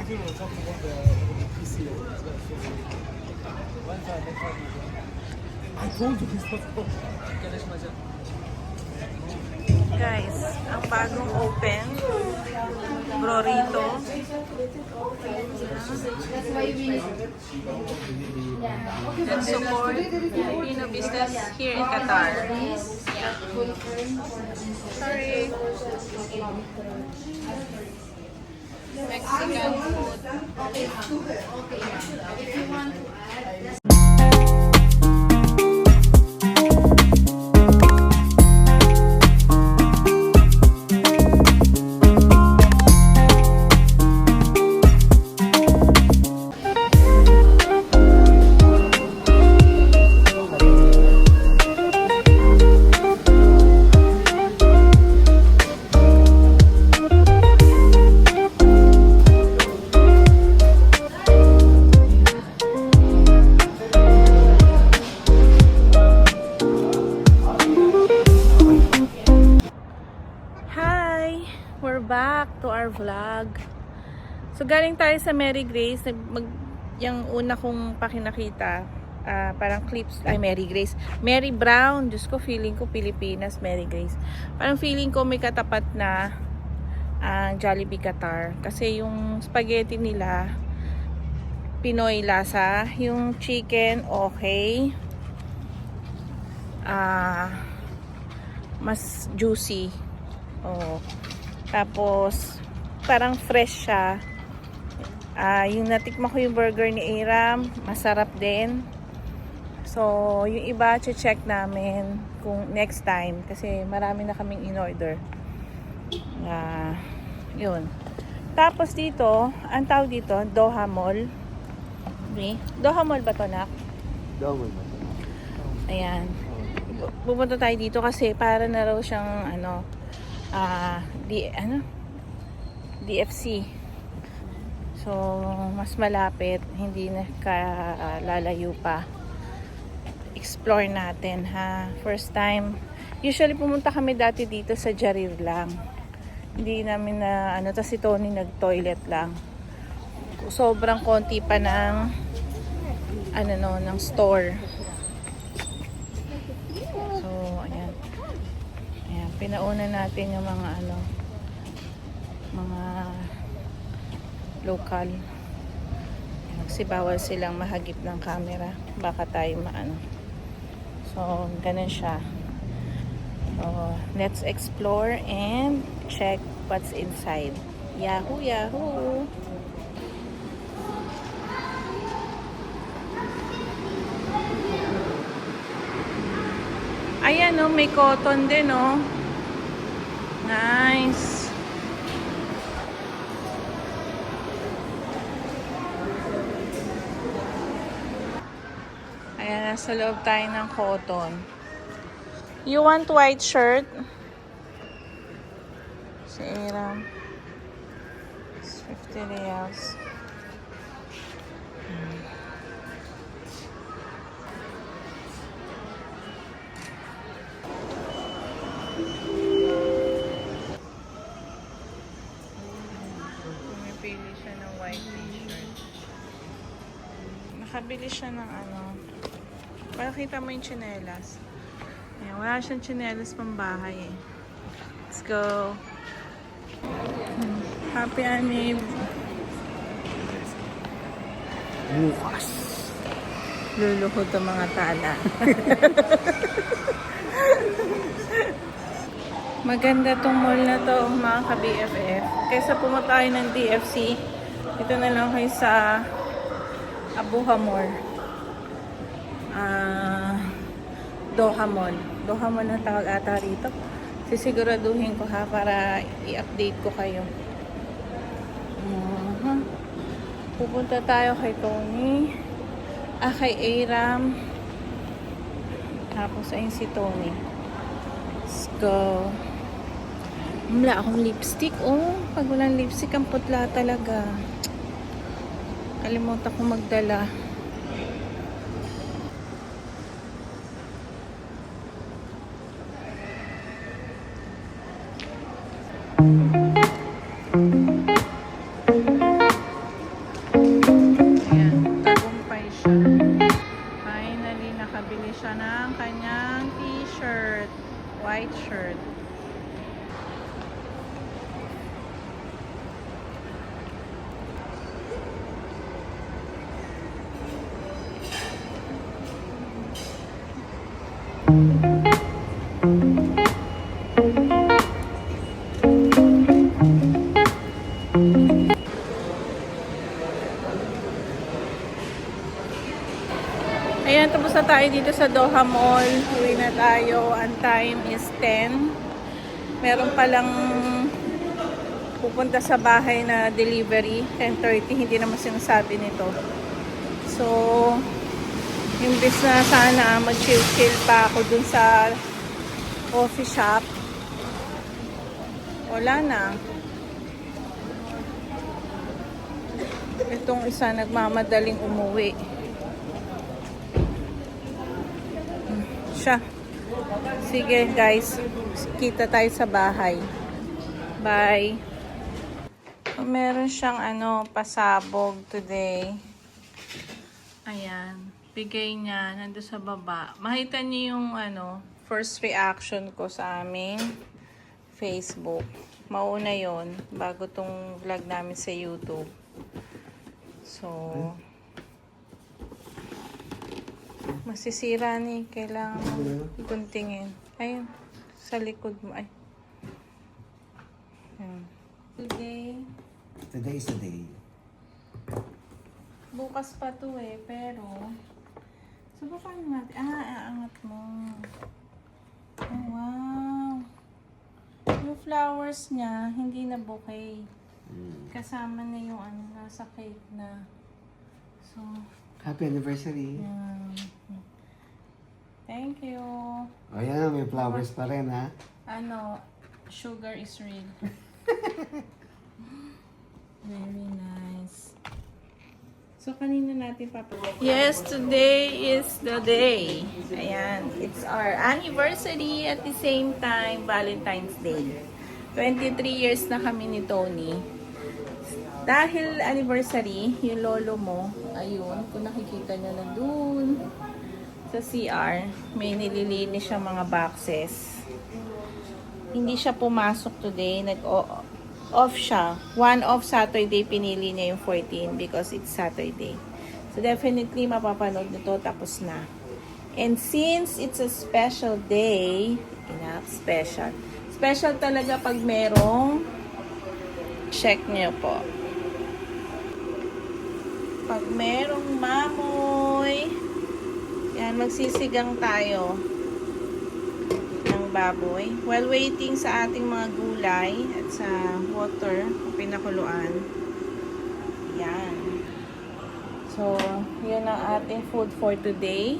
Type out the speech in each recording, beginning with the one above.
Guys, ang bagong open Brorito. Let's support Filipino business here in Qatar. Sorry. Mexican food. If you want to add, We're back to our vlog. So galing tayo sa Mary Grace. Yung una kong pakinakita, parang clips, Mary Grace. Mary Brown. Diyos ko, feeling ko Pilipinas, Mary Grace. Parang feeling ko may katapat na Jollibee Qatar. Kasi yung spaghetti nila, Pinoy lasa. Yung chicken, okay. Mas juicy. Oh. Tapos, parang fresh siya. Yung natikman ko yung burger ni Aram, masarap din. So, yung iba, check namin kung next time. Kasi marami na kaming in-order. Yun. Tapos dito, ang tawag dito, Doha Mall. Okay. Doha Mall ba ito, Nak? Doha Mall ba ito? Ayan. Pupunta tayo dito kasi para na raw siyang, DFC. So, mas malapit, hindi na lalayo pa. Explore natin, ha. First time. Usually pumunta kami dati dito sa Jarir lang. Hindi namin na tas si Tony nag-toilet lang. Sobrang konti pa ng ng store. So, ayan. Ayan, pinauna natin yung mga mga local. Kasi bawal silang mahagip ng camera. Baka tayo So, ganun siya. So, let's explore and check what's inside. Yahoo, yahoo! Ayan, may cotton din, Nice. Ayan, nasa loob tayo ng cotton. You want white shirt? Si Aram. It's 50 reals. Pumipili siya ng white t-shirt. Nakabili siya ng para kita mo yung tsinelas. Ayan, wala siyang tsinelas pambahay eh. Let's go. Happy Anib. Bukas. Luluhod ang mga tala. Maganda tong mall na to, mga ka-BFF. Kaysa pumunta tayo ng DFC, ito na lang kayo sa Abuha Mall. Doha Mall. Doha Mall ang tawag ata rito. Sisiguraduhin ko para i-update ko kayo. Pupunta tayo kay Tony. Kay Aram. Tapos ayun si Tony. Let's go. Wala akong lipstick. Pag walang lipstick, ang putla talaga. Kalimutan ko magdala. white shirt. Ayan, tapos na tayo dito sa Doha Mall. Uwi na tayo. Ang time is 10. Meron palang pupunta sa bahay na delivery. 10:30. Hindi naman sinasabi nito. So, imbis na sana mag-chill-chill pa ako dun sa coffee shop. Wala na. Itong isa nagmamadaling umuwi. Siya. Sige guys, kita tayo sa bahay. Bye. Meron siyang pasabog today. Ayan. Bigay niya nando sa baba. Makita niyo yung first reaction ko sa aming Facebook. Mauna yon bago tong vlog namin sa YouTube. So, masisira ni. Kailangan mo guntingin. Ayun. Sa likod mo. Ay. Ayun. Today is the day. Bukas pa to pero subukan natin. Aangat mo. Oh, wow. Yung flowers niya, hindi na bouquet. Kasama na yung nasa cake na. So, Happy anniversary. yan. Thank you. Oh, yan. May flowers pa rin, ha? Sugar is real. Very nice. So, kanina natin papagawa. Yes, today is the day. Ayan. It's our anniversary at the same time, Valentine's Day. 23 years na kami ni Tony. Dahil anniversary, yung lolo mo, ayun, kung nakikita nyo na dun sa CR, may nililinis siya mga boxes. Hindi siya pumasok today, nag-off siya. One off Saturday, pinili niya yung 14 because it's Saturday. So definitely mapapanood nito, tapos na. And since it's a special day, special. Special talaga pag merong, check niyo po. Pag merong mamoy, yan, magsisigang tayo ng baboy. While waiting sa ating mga gulay at sa water, pinakuluan. Yan. So, yun ang ating food for today.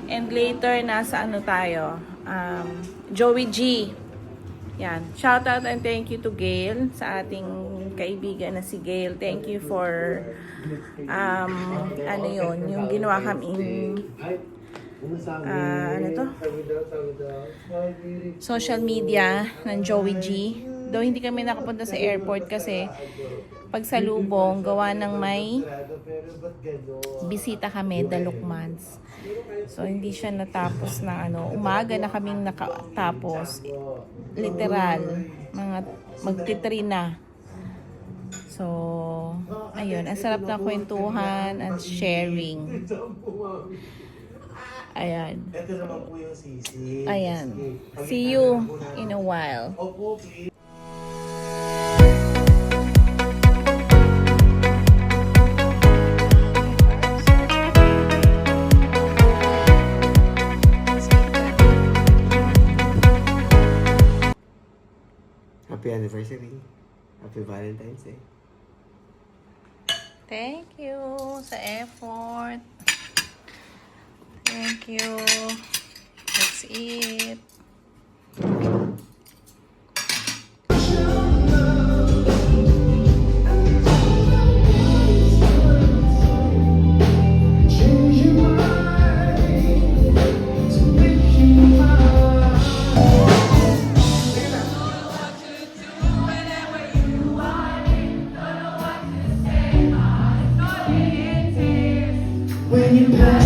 And later, nasa tayo? Joey G. Yan. Shout out and thank you to Gail, sa ating kaibigan na si Gail. Thank you for yung ginawa kaming social media ng Joey G. Though hindi kami nakapunta sa airport kasi pagsalubong, gawa ng may bisita kami, the Lukmans. So, hindi siya natapos na umaga na kaming nakatapos. Literal, mga magti-3 na. So, ayun, ang sarap ng kwentuhan and sharing. Ayan. Ito naman po yung sisi. Ayan. See you in a while. Opo. Happy anniversary. Happy Valentine's Day. Thank you sa effort. Thank you. That's it. When you pass